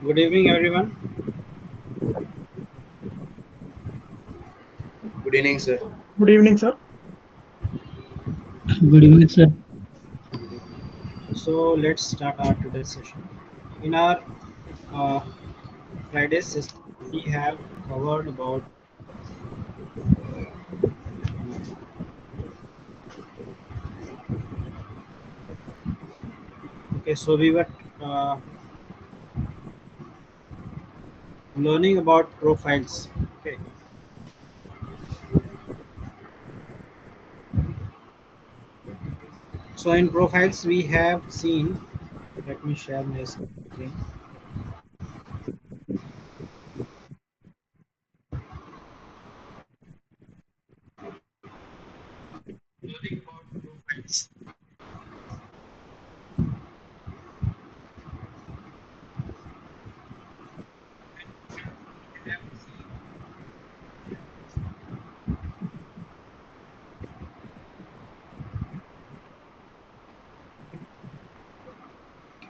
Good evening, everyone. Good evening, sir. Good evening, sir. Good evening, sir. So let's start our today's session. In our uh, Friday session, we have covered about okay. So we were uh, learning about profiles. Okay. So in profiles, we have seen. Let me share my screen.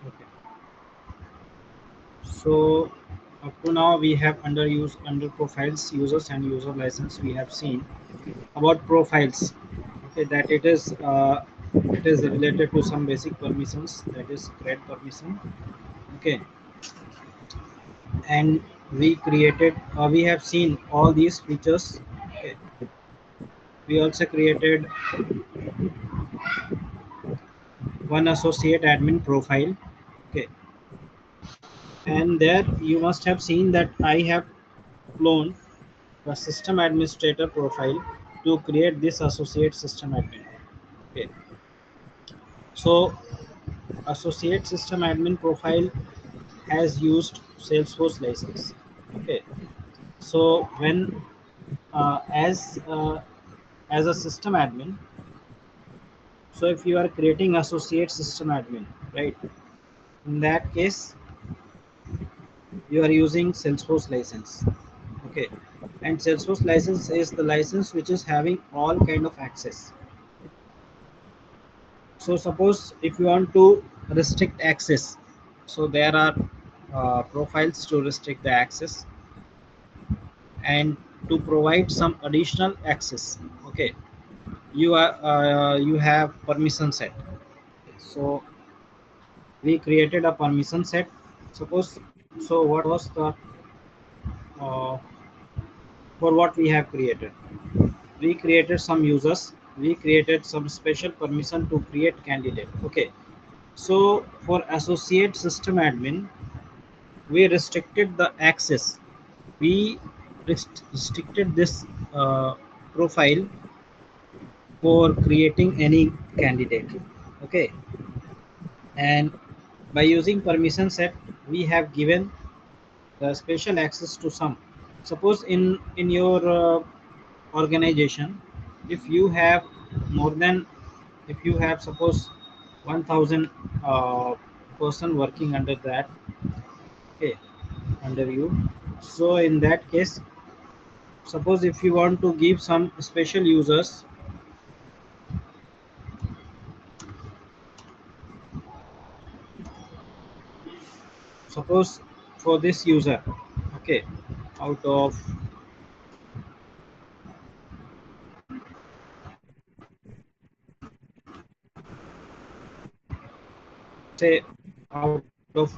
Okay. So up to now, we have under profiles, users and user license. We have seen about profiles. Okay, that it is related to some basic permissions, that is create permission. Okay, and we have seen all these features. Okay, we also created one associate admin profile. Okay, and there you must have seen that I have cloned the system administrator profile to create this associate system admin. Okay, so associate system admin profile has used Salesforce license. Okay, so when uh, as uh, as a system admin, so if you are creating associate system admin, right, in that case you are using Salesforce license. Okay, and Salesforce license is the license which is having all kind of access. So suppose if you want to restrict access, so there are profiles to restrict the access and to provide some additional access. Okay, you have permission set. So we created a permission set. Suppose, so what was the uh, for what we have created? We created some users. We created some special permission to create candidate. Okay. So for associate system admin, we restricted the access. We restricted this profile for creating any candidate. Okay, and by using permission set, we have given the special access to some. Suppose in your organization, if you have more than, if you have suppose 1000 person working under that, okay, under you. So in that case, suppose if you want to give some special users, suppose for this user, okay, out of say out of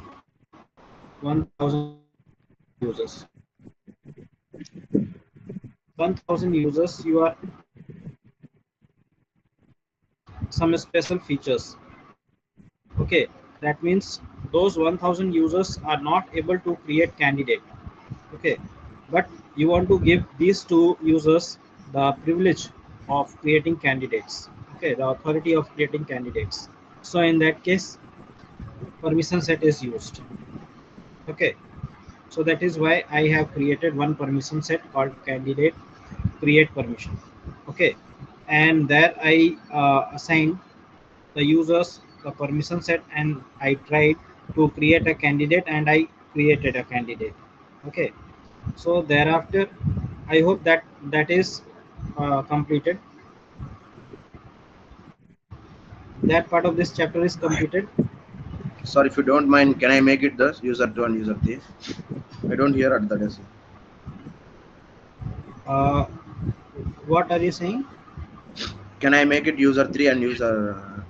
1000 users, 1000 users, you are some special features. Okay, that means those 1000 users are not able to create candidate. Okay, but you want to give these two users the privilege of creating candidates. Okay, the authority of creating candidates. So in that case, permission set is used. Okay, so that is why I have created one permission set called candidate create permission. Okay, and there I assigned the users the permission set, and I tried to create a candidate, and I created a candidate. Okay, so thereafter I hope that that is completed. That part of this chapter is completed. Sir, if you don't mind, can I make it the user 2 and user 3? I don't hear at the desk. Uh, what are you saying? Can I make it user 3 and user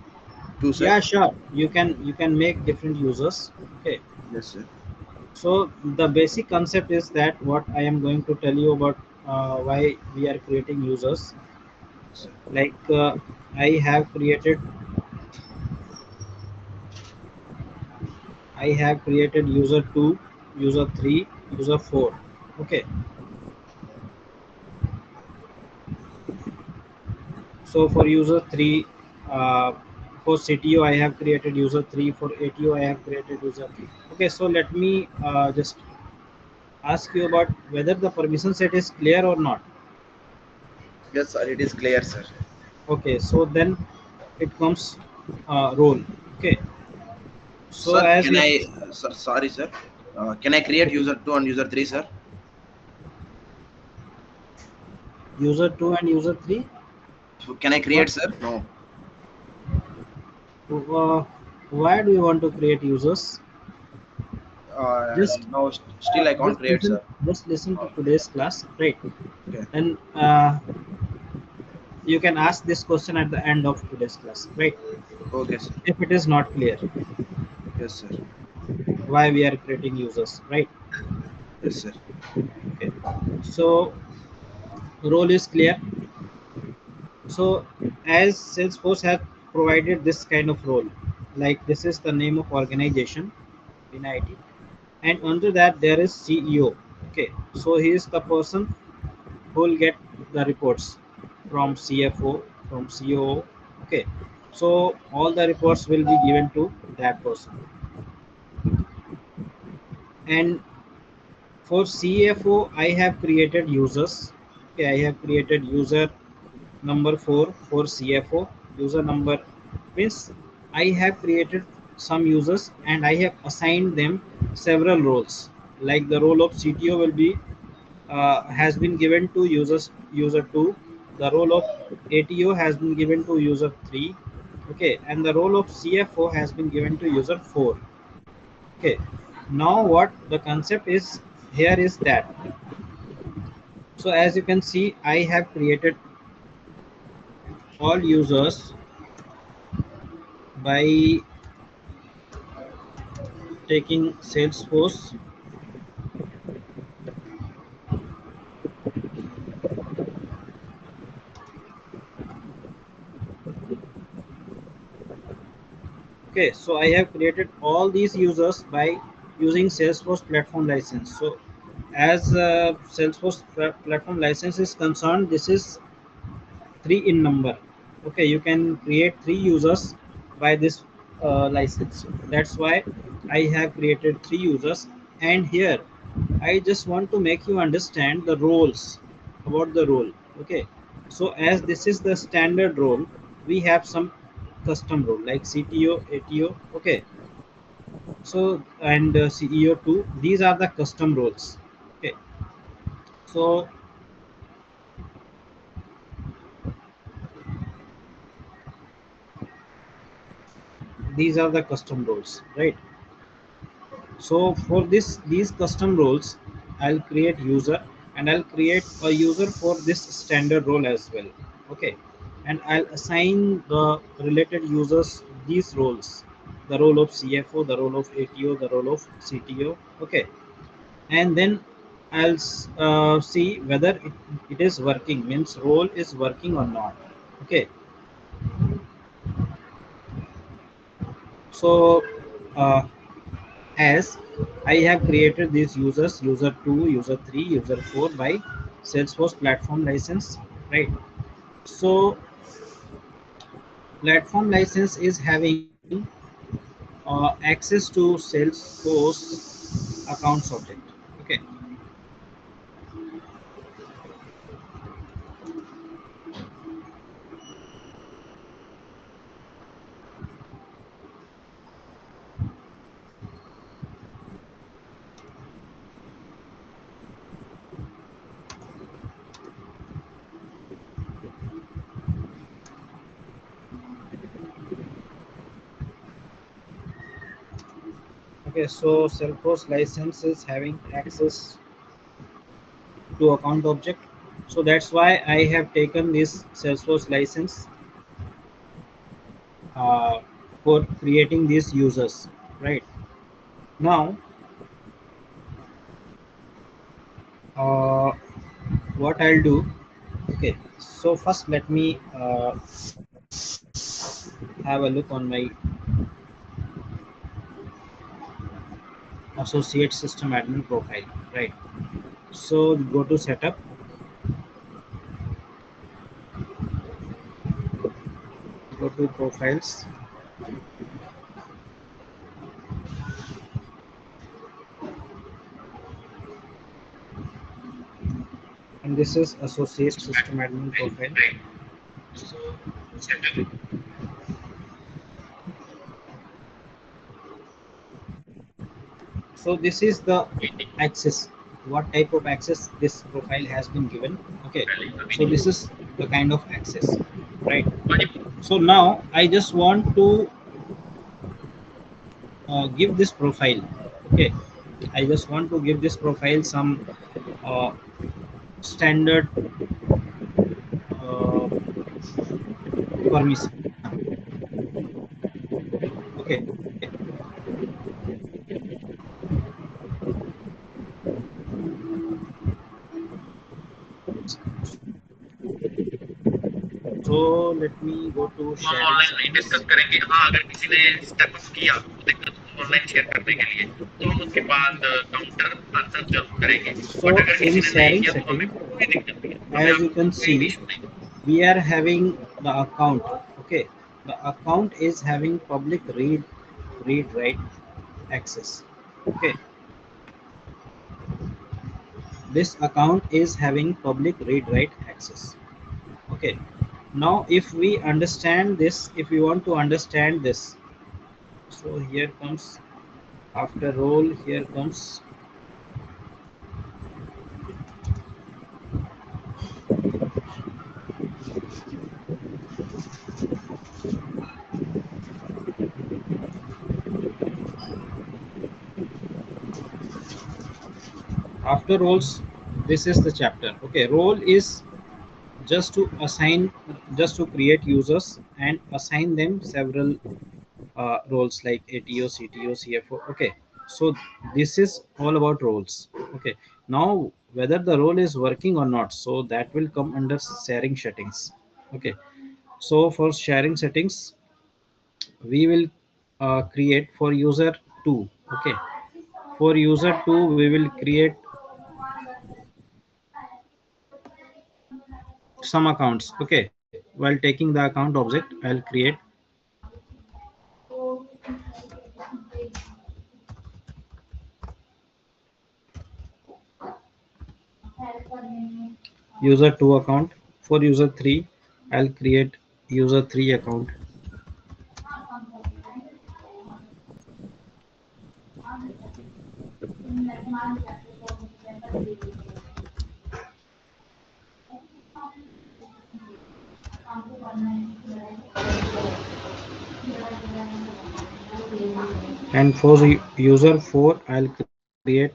2, sir? Yeah, sure. You can make different users. Okay. Yes, sir. So the basic concept is that what I am going to tell you about why we are creating users. Yes, sir. Like I have created I have created user 2, user 3, user 4. Okay. So for user 3, uh, for CTO I have created user 3. For ATO I have created user 3. Okay. So let me just ask you about whether the permission set is clear or not. Yes, sir. It is clear, sir. Okay. So then it comes role. Okay. So Sir, as can you I, sir, sorry, sir. Can I create user 2 and user 3, sir? user 2 and user 3, Can I what create, sir? No. uh, why do you want to create users? Just No, still I can't just create, listen sir. just listen to Oh, today's class, right? okay. And you can ask this question at the end of today's class, right? Okay, sir. If it is not clear Yes, sir. why we are creating users, right? Yes, sir. Okay. So role is clear. So as Salesforce has provided this kind of role, like this is the name of organization in IT, and under that there is CEO. Okay, so he is the person who will get the reports from CFO, from COO. Okay, so all the reports will be given to that person. And for CFO, I have created users. Okay, I have created user number 4 for CFO. User number means I have created some users and I have assigned them several roles. Like the role of CTO will be has been given to user 2. The role of ATO has been given to user 3. Okay, and the role of CFO has been given to user 4. Okay, now what the concept is here is that, so as you can see I have created all users by taking Salesforce. Okay, so I have created all these users by using Salesforce platform license. So as Salesforce platform license is concerned, this is 3 in number. Okay, you can create 3 users by this license. That's why I have created 3 users. And here I just want to make you understand the roles, about the role. Okay, so as this is the standard role, we have some custom role like CTO, ATO. Okay, so and CEO too, these are the custom roles. Okay, so these are the custom roles, right? So for these custom roles, I'll create user and I'll create a user for this standard role as well. Okay, and I'll assign the related users these roles, the role of CFO, the role of ATO, the role of CTO. Okay, and then I'll see whether it is working, means role is working or not. Okay, so uh, as I have created these users, user 2, user 3, user 4 by Salesforce platform license, right? So platform license is having access to Salesforce accounts object. Okay, Okay, so Salesforce license is having access to account object. So that's why I have taken this Salesforce license uh, for creating these users, right? Now, uh, what I'll do, okay, so first let me have a look on my associate system admin profile, right? So go to setup, go to profiles, and this is associate system admin profile. So this is the access, what type of access this profile has been given. Okay, so this is the kind of access, right? So now I just want to give this profile, okay, I just want to give this profile some uh, standard permission. Okay, so let me go to हम sharing online settings. Discuss करेंगे। हाँ, अगर किसी ने step up किया online share करने के लिए, तो हम उसके बाद काउंटर आंसर जरूर करेंगे। So बट अगर in किसी ने नहीं sharing किया तो setting, हमें कोई दिक्कत नहीं है, हमें as you आपको can कोई see, इशू नहीं है। we are having the account. Okay, the account is having public read write access. Okay, this account is having public read write access. Okay, now if we understand this, if we want to understand this, so here comes, after role, here comes, after roles, this is the chapter. Okay, role is just to assign, just to create users and assign them several roles like ATO, CTO, CFO. Okay, so this is all about roles. Okay, now whether the role is working or not, so that will come under sharing settings. Okay, so for sharing settings, we will create for user 2. Okay, for user 2 we will create some accounts. Okay, while taking the account object, I'll create user 2 account. For user 3, I'll create user 3 account. And for user 4, I'll create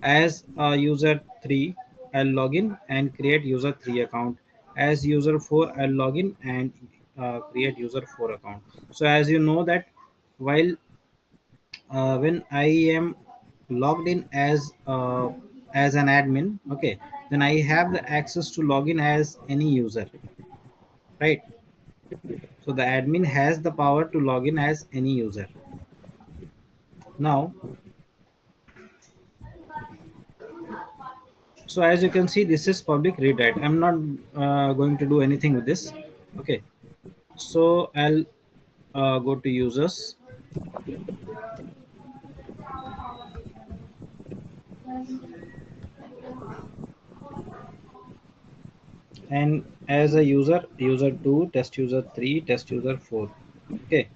as user 3, I'll log in and create user 3 account. As user 4, I'll log in and create user 4 account. So as you know that while when I am logged in as an admin, okay, then I have the access to log in as any user, right? So the admin has the power to log in as any user. Now, so as you can see, this is public read write. I'm not going to do anything with this. Okay, so I'll go to users, and as a user, user 2, test user 3, test user 4. Okay,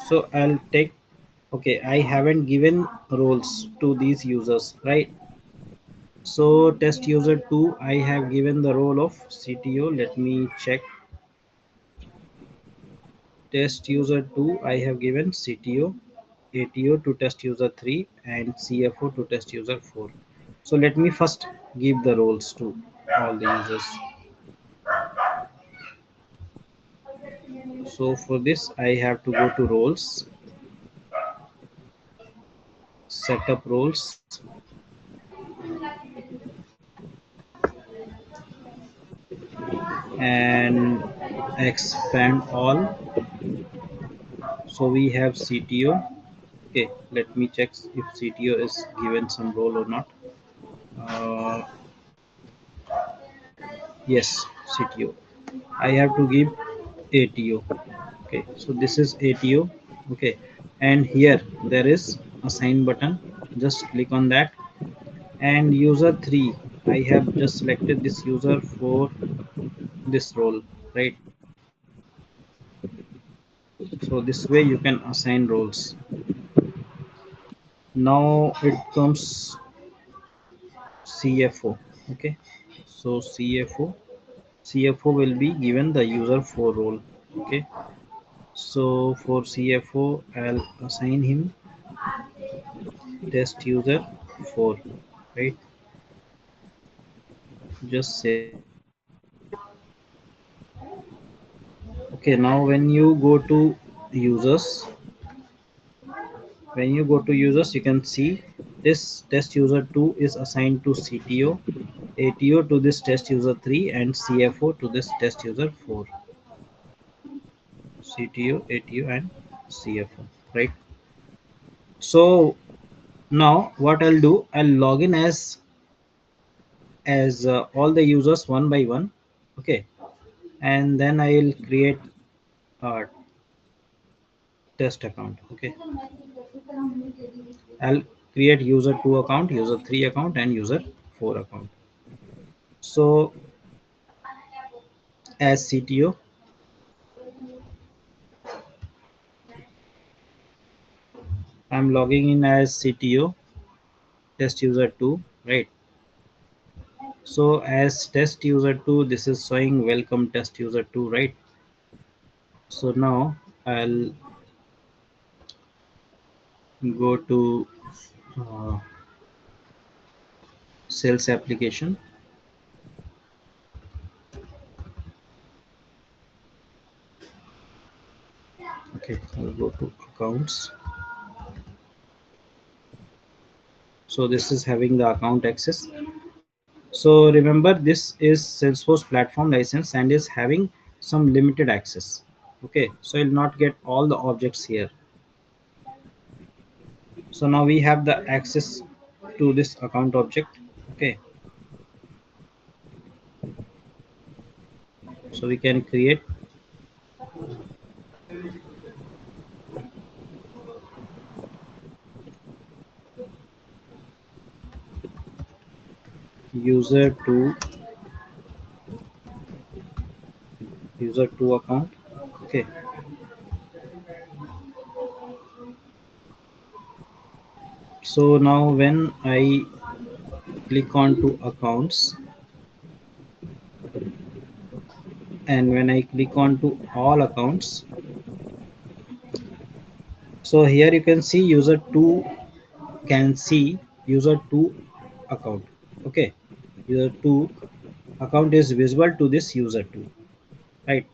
So I'll take, okay, I haven't given roles to these users, right? So test user 2, I have given the role of CTO. Let me check. Test user 2, I have given CTO, ATO to test user 3, and CFO to test user 4. So let me first give the roles to all the users. So for this, I have to go to roles, setup roles, and expand all. So we have CTO. Okay, let me check if CTO is given some role or not. Uh, yes, CTO. I have to give ATO. Okay, so this is ATO. Okay, and here there is assign button. Just click on that, and user 3, I have just selected this user for this role, right? So this way you can assign roles. Now it comes CFO. Okay, so CFO will be given the user 4 role. Okay, so for CFO I'll assign him test user 4, right? Just save it. Okay, now users when you go to users, you can see this test user 2 is assigned to CTO, ATO to this test user 3, and CFO to this test user 4. CTO, ATO, and CFO, right? So now what I'll do, I'll log in as all the users one by one. Okay, and then I'll create a test account. Okay, I'll create user 2 account, user 3 account, and user 4 account. So as CTO, I'm logging in as CTO test user 2, right? So as test user 2, this is showing welcome test user 2, right? So now I'll go to uh, sales application. Okay, I'll go to accounts. So this is having the account access. So remember, this is Salesforce platform license and is having some limited access. Okay, so you'll not get all the objects here. So now we have the access to this account object. Okay, so we can create user to account. Okay, so now when I click on to accounts, and when I click on to all accounts, so here you can see user 2 can see user 2 account. Okay, user 2 account is visible to this user 2, right?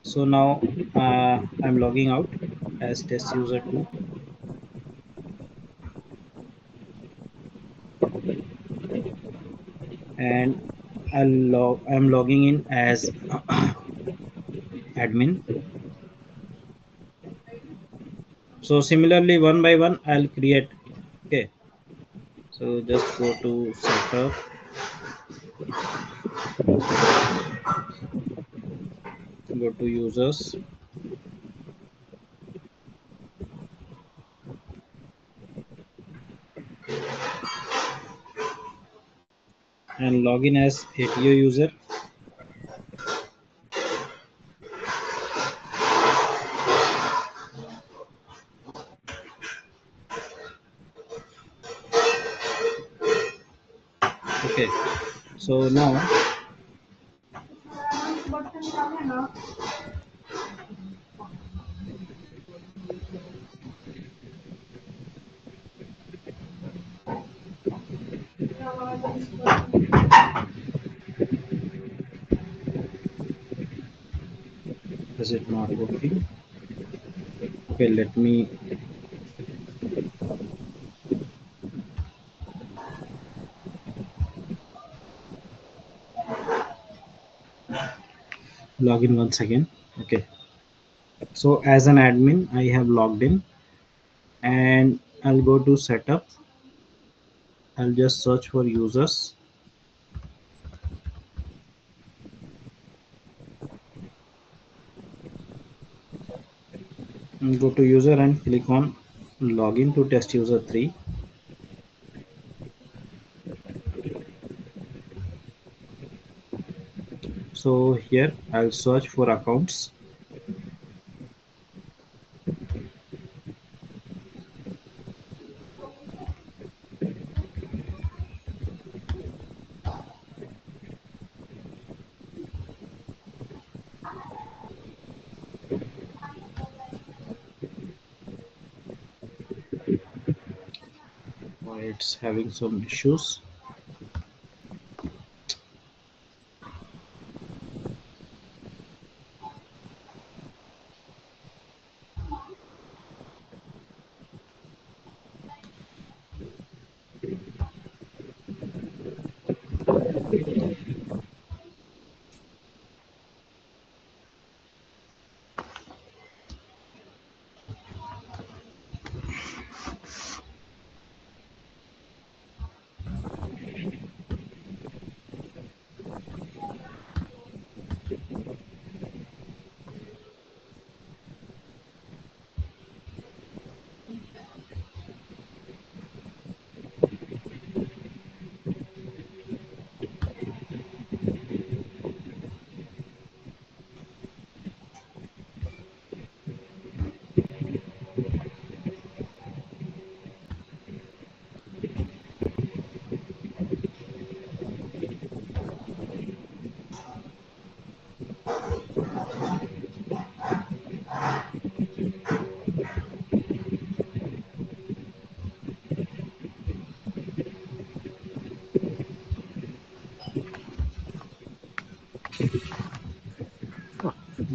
So now I'm logging out as test user 2, and I'm logging in as admin. So similarly, one by one I'll create. Okay, so just go to setup, go to users, and log in as ATO user. Okay, so now is it not working? Okay, let me log in once again. Okay, so as an admin, I have logged in and I'll go to setup. I'll just search for users and go to user and click on login to test user 3. So here I'll search for accounts. Why it's having some issues.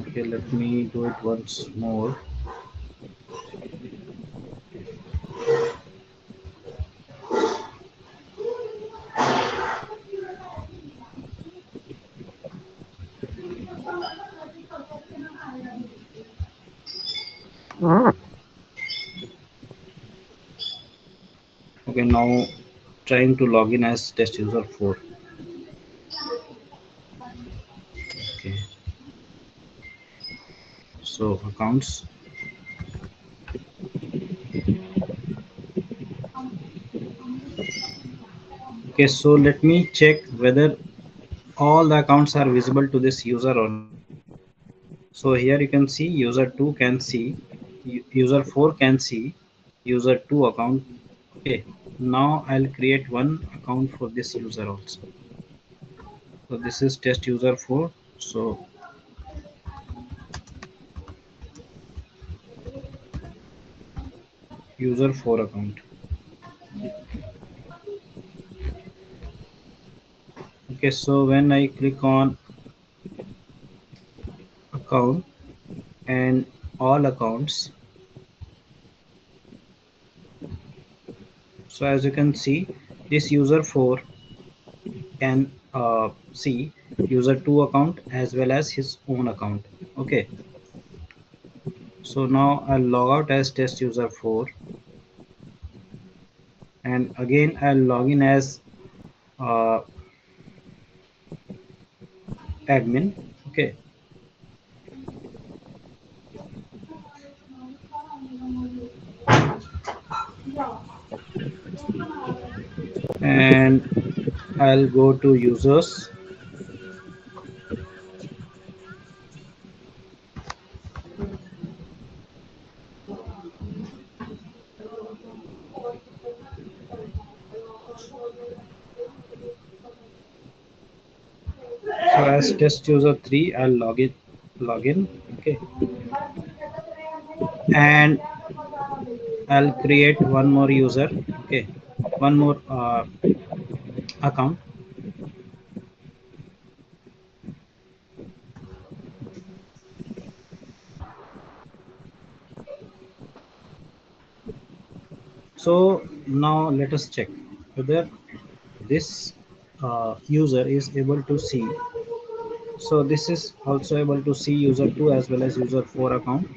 Okay, let me do it once more. Okay, now trying to log in as test user 4. Okay, so accounts. Okay, so let me check whether all the accounts are visible to this user or not. So here you can see user 2 can see, user 4 can see user 2 account. Okay, now I'll create one account for this user also. So this is test user 4. So user 4 account. Okay, so when I click on account and all accounts, so as you can see this user 4 can see user 2 account as well as his own account. Okay, so now I'll log out as test user 4 and again I'll log in as uh, admin. Okay, and I'll go to users. So as test user 3, I'll login. Okay, and I'll create one more user. Okay, one more account. So now let us check whether this user is able to see. So this is also able to see user 2 as well as user 4 account.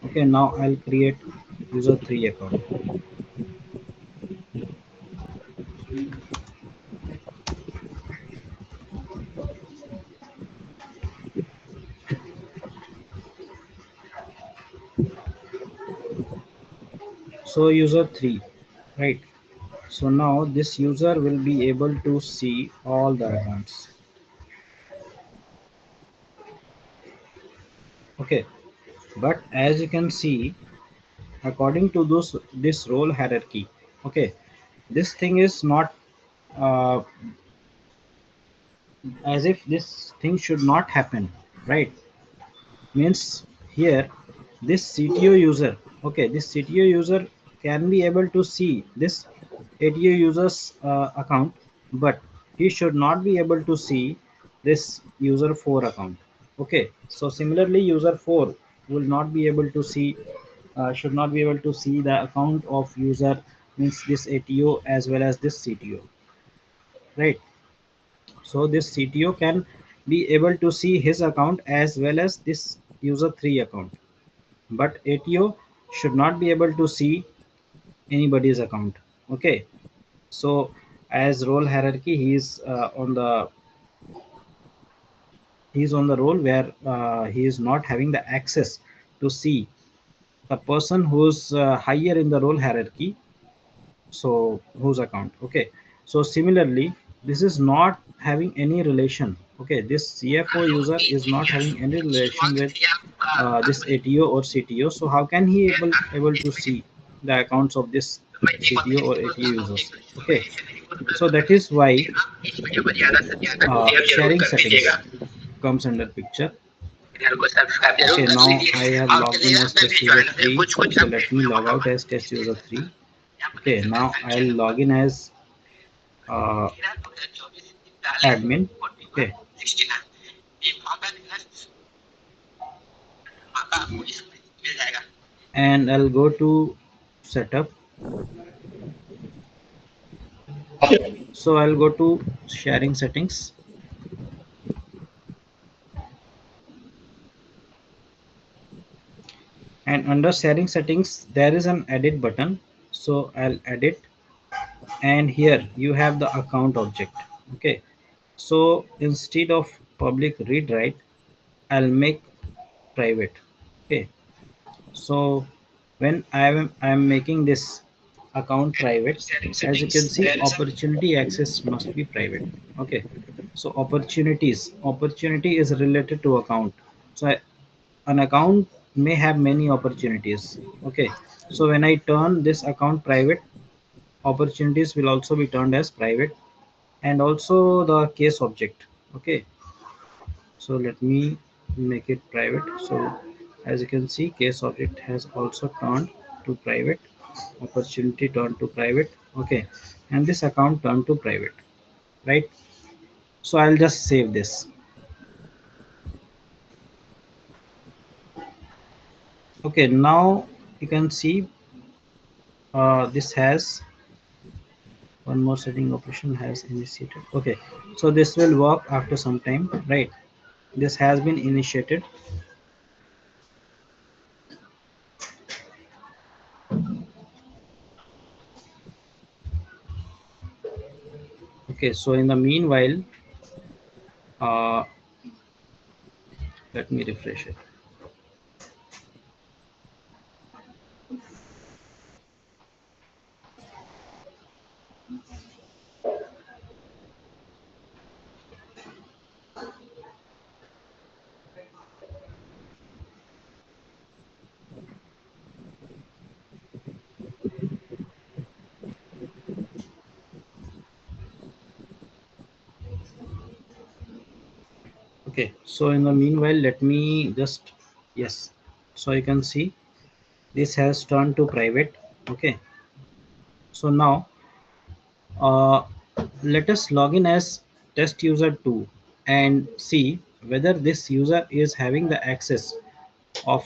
Okay, now I'll create user 3 account. So user 3, right? So now this user will be able to see all the accounts. Okay, but as you can see, according to this role hierarchy, okay, this thing is not uh, as if this thing should not happen, right? Means here this CTO user, okay, this CTO user can be able to see this ATO user's account, but he should not be able to see this user 4 account. Okay, so similarly user 4 will not be able to see should not be able to see the account of user, means this ATO as well as this CTO, right? So this CTO can be able to see his account as well as this user 3 account, but ATO should not be able to see anybody's account. Okay, so as role hierarchy, he is on the role where he is not having the access to see the person who's higher in the role hierarchy, so whose account. Okay, so similarly this is not having any relation. Okay, this CFO user is not having any relation with this ATO or CTO. So how can he able to see the accounts of this CTO or ATO users? Okay, so that is why sharing settings comes under picture. Okay, now I have logged in as test user 3, so let me log out as test user 3. Okay, now I'll log in as uh, admin. Okay, and I'll go to setup. So I'll go to sharing settings, and under sharing settings there is an edit button. So I'll edit, and here you have the account object. Okay, so instead of public read write, I'll make private. Okay, so when I'm making this account private, as you can see, opportunity access must be private. Okay, so opportunity is related to account. So an account may have many opportunities. Okay, so when I turn this account private, opportunities will also be turned as private, and also the case object. Okay, so let me make it private. So as you can see, case object has also turned to private, opportunity turned to private. Okay, and this account turned to private, right? So I'll just save this. Okay, now you can see this has one more setting operation has initiated. Okay, so this will work after some time, right? This has been initiated. Okay, so in the meanwhile, uh, let me refresh it. Okay, so in the meanwhile, let me just, yes, so you can see this has turned to private. Okay, so now uh, let us log in as test user 2 and see whether this user is having the access of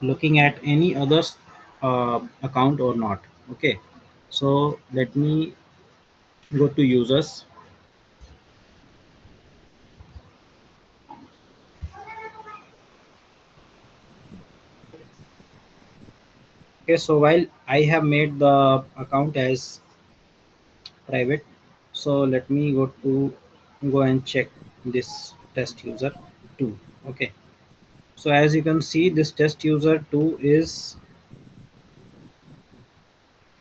looking at any other's account or not. Okay, so let me go to users. Okay, so while I have made the account as private, so let me go and check this test user 2. Okay, so as you can see, this test user 2 is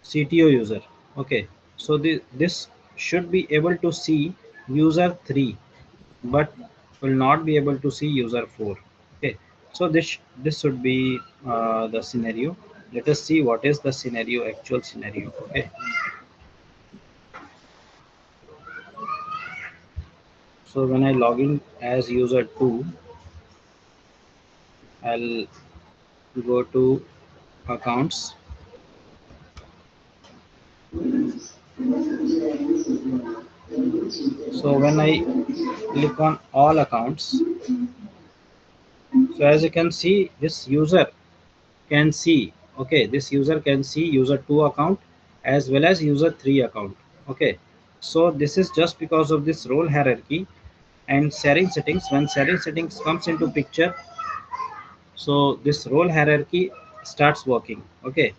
CTO user. Okay, so this should be able to see user 3, but will not be able to see user 4. Okay, so this should be the scenario. Let us see what is the scenario, actual scenario. Okay, so when I log in as user 2, I'll go to accounts. So when I click on all accounts, so as you can see, this user can see, okay, this user can see user 2 account as well as user 3 account. Okay, so this is just because of this role hierarchy and sharing settings. When sharing settings comes into picture, so this role hierarchy starts working. Okay,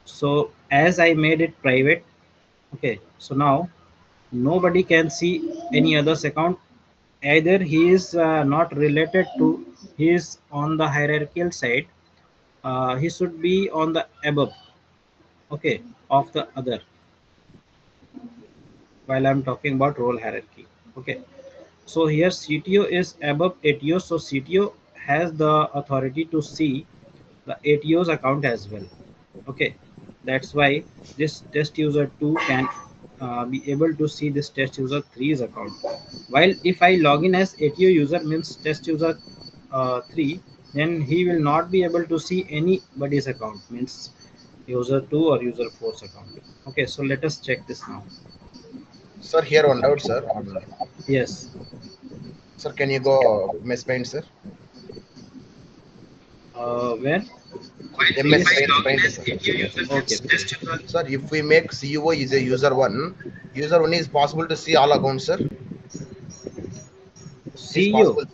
so as I made it private, okay, so now nobody can see any other's account. Either he is not related to, he is on the hierarchical side, he should be on the above, okay, of the other, while I'm talking about role hierarchy. Okay, so here CTO is above ATO, so CTO has the authority to see the ATO's account as well. Okay, that's why this test user 2 can be able to see this test user 3's account, while if I log in as ATO user, means test user 3, then he will not be able to see anybody's account, means user 2 or user 4's account. Okay, so let us check this now. Sir, here one doubt, sir. Yes, Sir, can you go MS Paint, sir? where? While MS if Please. I Paint, log in Paint, as sir. ATO user, Okay, means test user. Sir, if we make CEO is a user one is possible to see all accounts, sir. It is CEO. possible.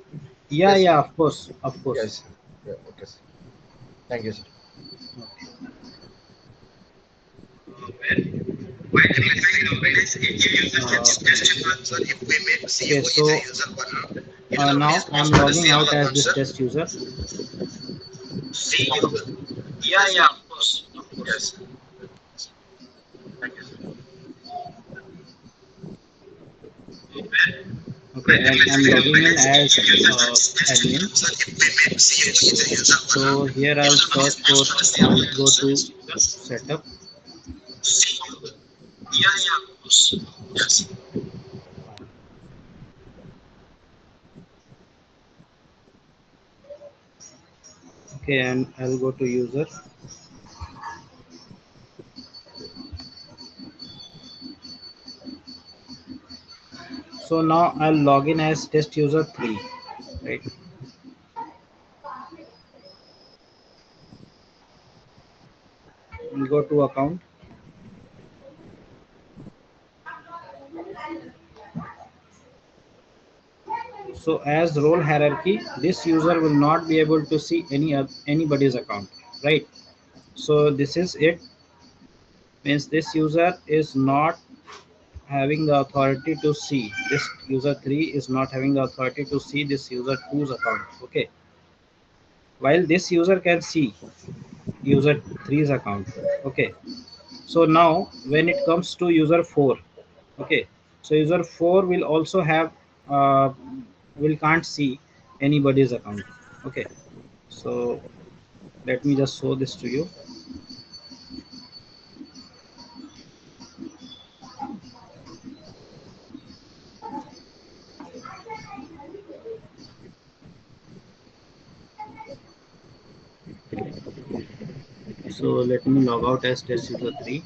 Yeah, Yes, sir. yeah, of course, of course. Yes. Yeah, okay, sir. Thank you, sir. While if I log in as ATO user, Uh, means test user. Sir, if we make okay, CEO is a so user one, it now is I'm possible to logging see all out as accounts, this sir. test user. It is possible. Yeah, yeah, of course, of course. Yes. Thank you, sir. Okay, and I'm logging in as admin. Sir, if we make Okay, CEO is a user so one, here I'll it is search for, possible to see all I'll go accounts, to sir. setup. Yeah, yeah, of course. Yes. Okay, and I'll go to user. So now I'll log in as test user 3, right? We'll go to account. So as role hierarchy, this user will not be able to see anybody's account, right? So this is it, means this user is not having the authority to see, this user 3 is not having the authority to see this user 2's account. Okay, while this user can see user 3's account. Okay, so now when it comes to user 4, okay, so user 4 will also have uh, will can't see anybody's account. Okay, so let me just show this to you. So let me log out as test user 3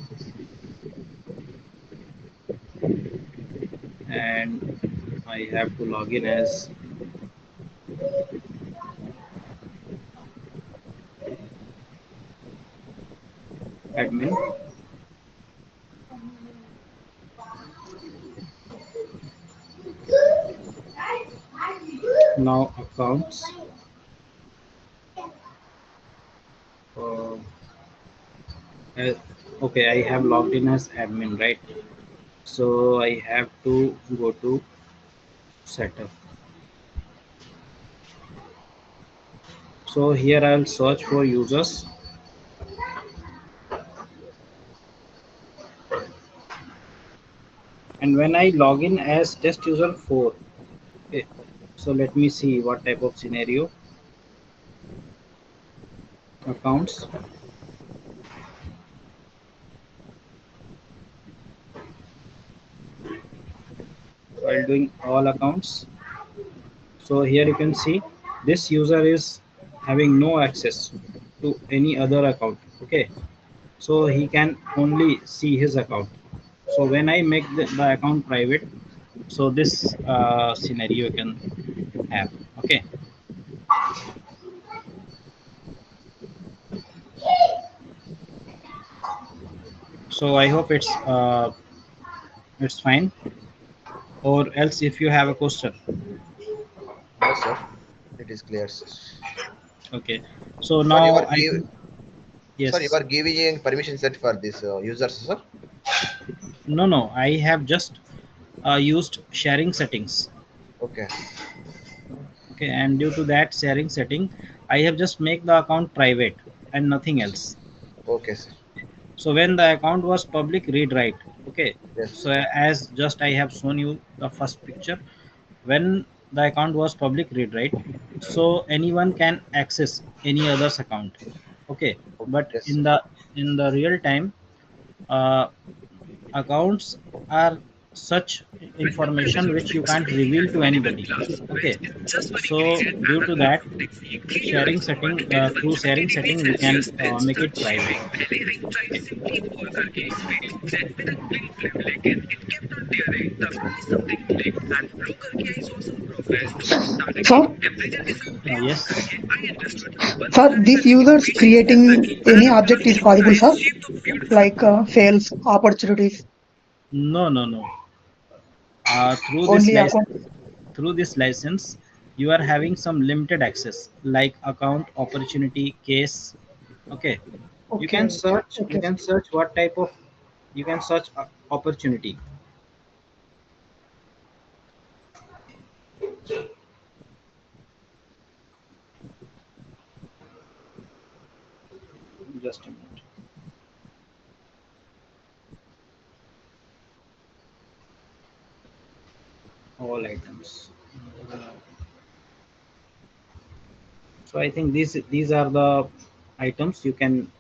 and I have to log in as admin. Now accounts. Uh, uh, okay, I have logged in as admin, right? So I have to go to setup. So here I'll search for users, and when I log in as test user 4, okay, so let me see what type of scenario. Accounts, while doing all accounts. So here you can see this user is having no access to any other account. Okay, so he can only see his account. So when I make the account private, so this scenario you can have. Okay, so I hope it's fine, or else if you have a question. No, sir. It is clear, sir. Okay, so Sir, you now are I give, think sir, you yes. are giving permission set for this users, sir. No, I have just used sharing settings. Okay. Okay, and due to that sharing setting, I have just make the account private and nothing else. Okay, sir. So when the account was public, read write. Okay, Yes. so as just I have shown you the first picture, when the account was public, read write, so anyone can access any other's account. Okay, Okay. but Yes, sir. in the real time, uh, accounts are such information which you can't reveal to anybody. Okay, so due to that, sharing setting, through sharing setting we can make it private. Okay. Sir, Yes. sir, these users creating any object is possible, sir, like sales, opportunities, No. Through this only license, account. you are having some limited access, like account, opportunity, case. Okay, you can Okay, search. You okay. can search what type of. You can search opportunity. Just a minute. All items. So I think these are the items you can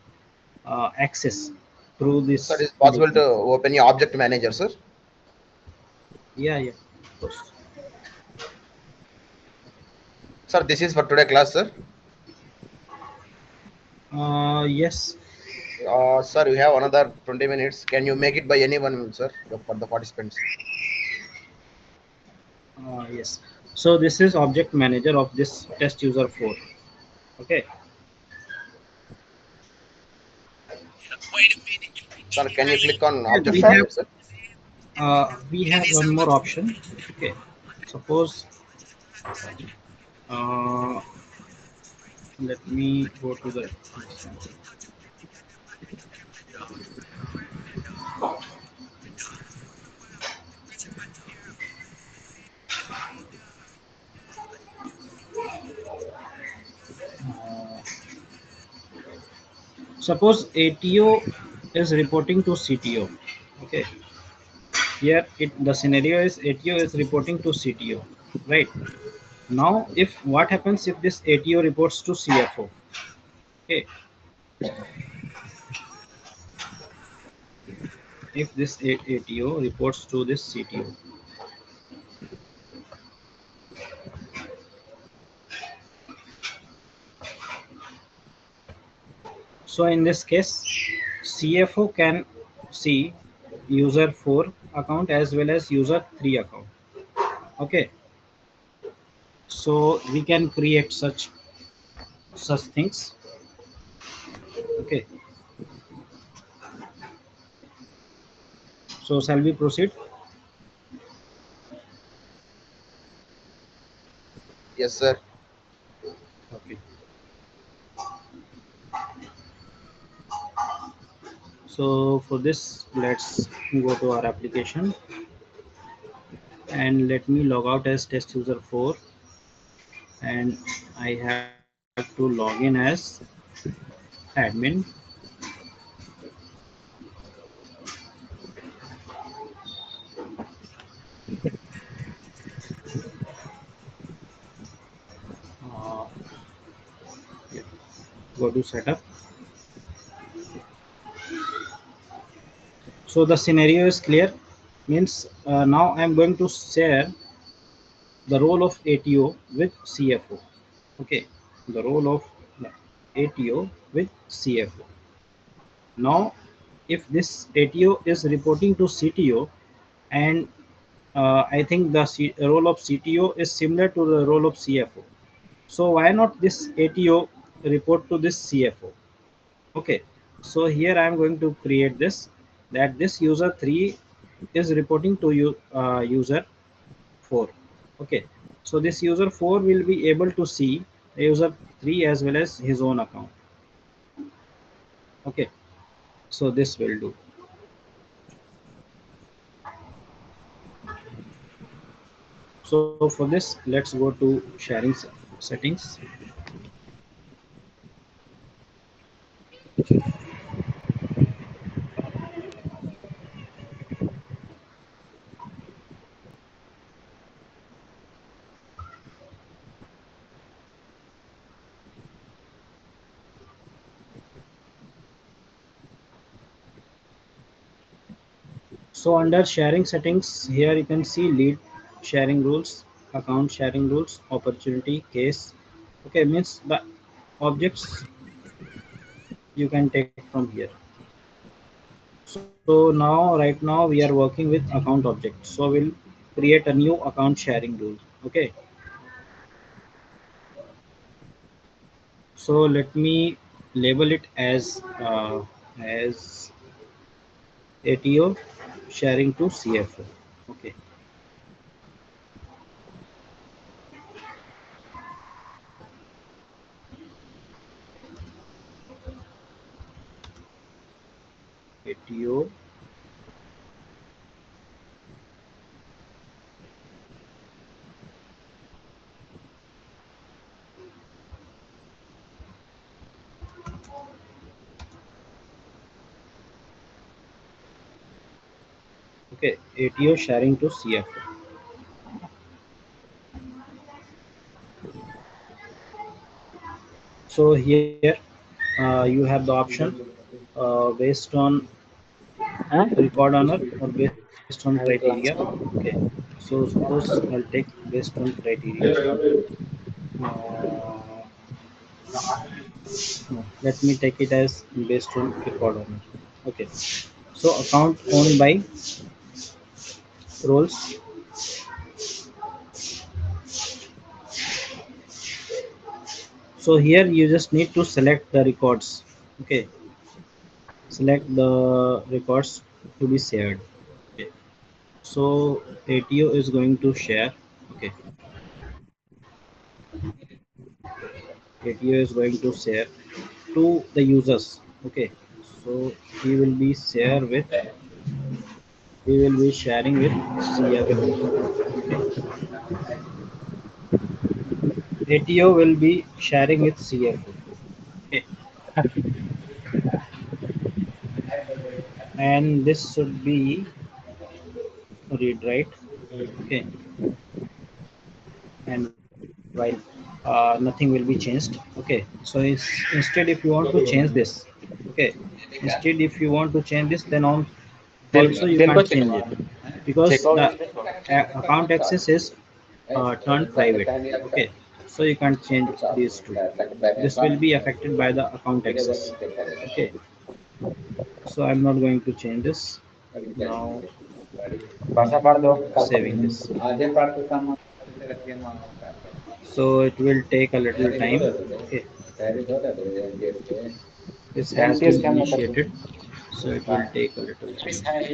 access through Sir, this is it possible to solution. open your object manager, sir? Yeah, of course. Sir, this is for today class, sir. Yes. Sir, we have another 20 minutes. Can you make it by anyone, sir, for the participants? Yes. So this is object manager of this test user 4. Okay. Sir, can you click on Yeah, object Yes, sir. manager, sir? we have one more option. Okay. Suppose uh, let me go to the example. Uh, Suppose ATO is reporting to CTO. Okay. Here the scenario is ATO is reporting to CTO. Right. Now if what happens if this ATO reports to CFO? Okay. If this ATO reports to this CTO. So in this case, CFO can see user 4 account as well as user 3 account. Okay, so we can create such things. Okay, so shall we proceed? Yes, sir. Okay, so for this, let's go to our application and let me log out as test user 4, and I have to log in as admin. uh, yeah, go to setup. So the scenario is clear, means now I'm going to share the role of ATO with CFO. Okay, the role of ATO with CFO. Now if this ATO is reporting to CTO, and I think the role of CTO is similar to the role of CFO, so why not this ATO report to this CFO? Okay, so here I am going to create this, that this user 3 is reporting to you user 4. Okay, so this user 4 will be able to see user 3 as well as his own account. Okay, so this will do. So for this, let's go to sharing settings. So under sharing settings, here you can see lead sharing rules, account sharing rules, opportunity, case. Okay, means the objects you can take from here. So now, right now we are working with account object. So we'll create a new account sharing rule. Okay. So let me label it as ATO sharing to CFO. Okay. ATO okay, ATO sharing to CFO. So here you have the option based on record owner or based on criteria. Okay, so suppose I'll take based on criteria. No, let me take it as based on record owner. Okay, so account owned by roles. So here you just need to select the records. Okay, select the records to be shared. Okay, so ATO is going to share. Okay, ATO is going to share to the users. Okay, so he will be share with, he will be sharing with CFO. Okay. ATO will be sharing with CFO. Okay, and this should be read write. Okay, and while nothing will be changed. Okay, so instead if you want to change this, okay, instead if you want to change this, then on also you can't change it because the account access is turned private. Okay, So you can't change these two. This will be affected by the account access. Okay. So I'm not going to change this. Now saving this. So it will take a little time. Okay. This has been initiated. So it will take a little time.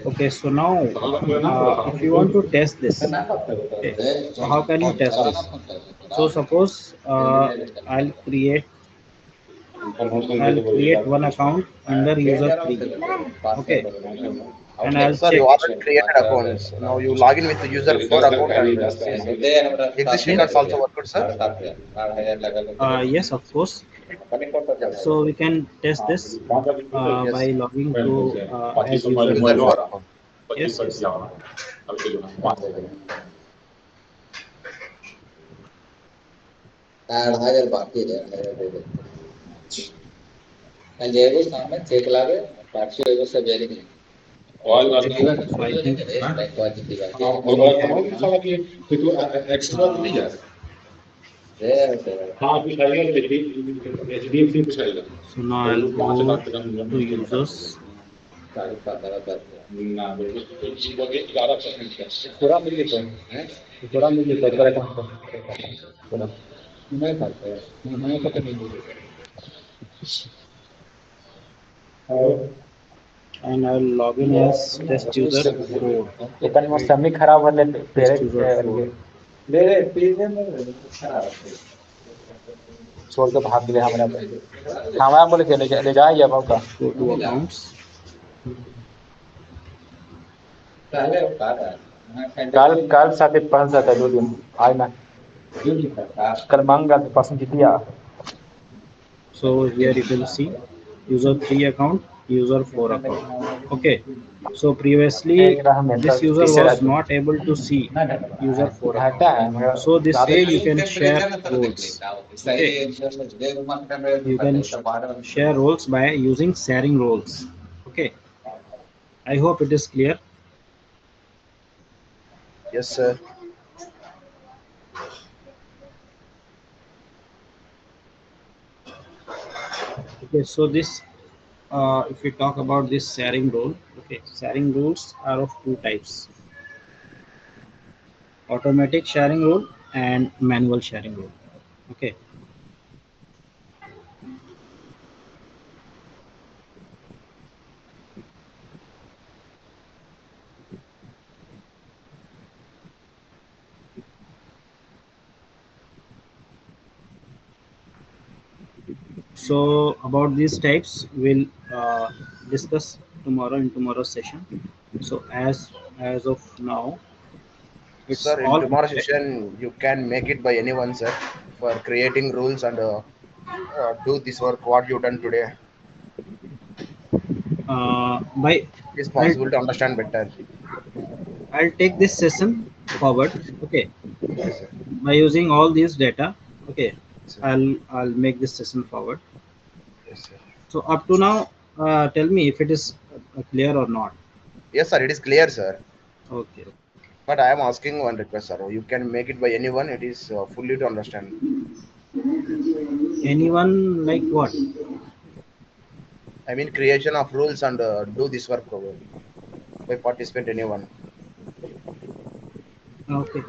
Okay, so now if you want to test this, okay, so how can you test this? So suppose I'll create one account under user 3. Okay, and I'll Sir, you check. already created accounts. Now you log in with the user 4 account and see, sir. Existing Okay. cards also work good, sir. Yes, of course. So we can test this by logging to as user User 4. 4 account. Yes, yes. So I think we have so now I'll go to users. And I'll log in as test user 4. Test user 4. छोड़ के भाग गए हमारा बोले के ले जाएंगे अब आपका Go to accounts. काल साथे पांच साथ 2 दिन आज ना कल मांगा तो पसंद किया So here you can see user 3 account, user 4 account. Okay. So previously this user was not able to see user 4 account. So this way you can share roles. Okay. You can share roles by using sharing roles. Okay. I hope it is clear. Yes, sir. Okay, so this if we talk about this sharing role, okay, sharing roles are of two types: automatic sharing role and manual sharing role. Okay. So about these types we'll discuss tomorrow in tomorrow's session. So as of now, it's Sir, in all tomorrow's session, you can make it by anyone, sir, for creating rules and do this work what you done today. by It's I'll, possible to understand better. I'll take this session forward. Okay, Yes, sir. by using all these data. Okay, Yes, sir. I'll make this session forward. Yes, sir. So up to now, tell me if it is clear or not. Yes, sir. It is clear, sir. Okay. But I am asking one request, sir. You can make it by anyone. It is fully to understand. Anyone like what? I mean, creation of rules and do this work by participant anyone. Okay.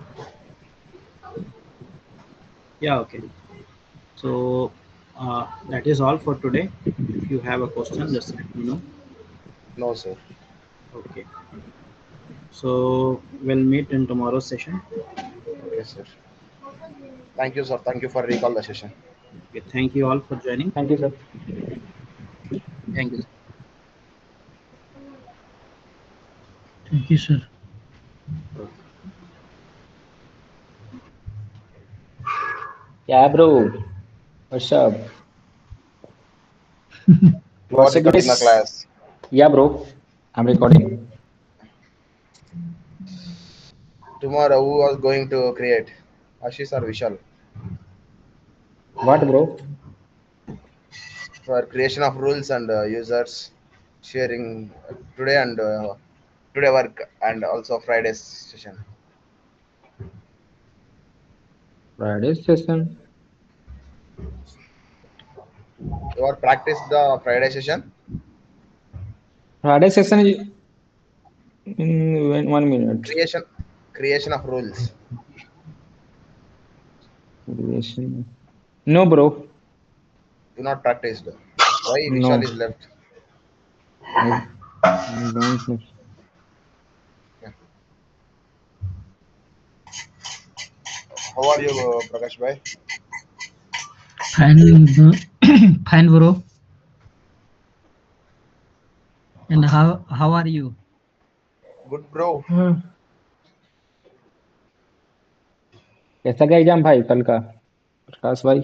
Yeah. Okay. So that is all for today. If you have a question, just let me know. No, sir. Okay. So we'll meet in tomorrow's session. Okay, sir. Thank you, sir. Thank you for recall the session. Okay. Thank you all for joining. Thank you sir Thank you. Thank you, sir. क्या bro what's up What you got in the class? Yeah, bro. I'm recording. Tomorrow, who was going to create? Ashish or Vishal? What, bro? For creation of rules and users sharing today and today work and also Friday's session. Friday session. You are practice the Friday session. Friday session is in 1 minute. Creation of rules. Creation. No, bro. Do not practice. Why No. Vishal is left? I don't know. How are you, Prakash bhai? Fine, fine, bro. And how are you? Good, bro. कैसा गया exam भाई कल का प्रकाश भाई?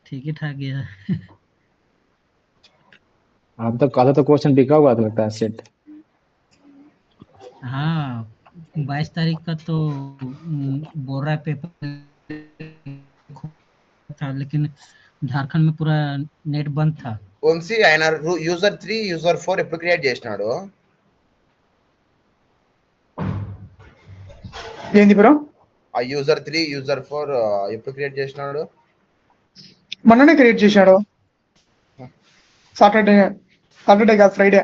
ठीक ही ठाक गया। आप तो कल तो क्वेश्चन बिका हुआ था लगता है सेट। हाँ 22 तारीख का तो बोल रहा है पेपर था, लेकिन झारखंड में पूरा नेट बंद था। వంశీ ఆయన user 3 user 4 ఎప్పుడు క్రియేట్ చేసినాడు? ఏంది బ్రో? ఆ user 3 user 4 ఎప్పుడు క్రియేట్ చేసినాడు? మొన్ననే క్రియేట్ చేశాడు. సాటర్డే కాదు ఫ్రైడే.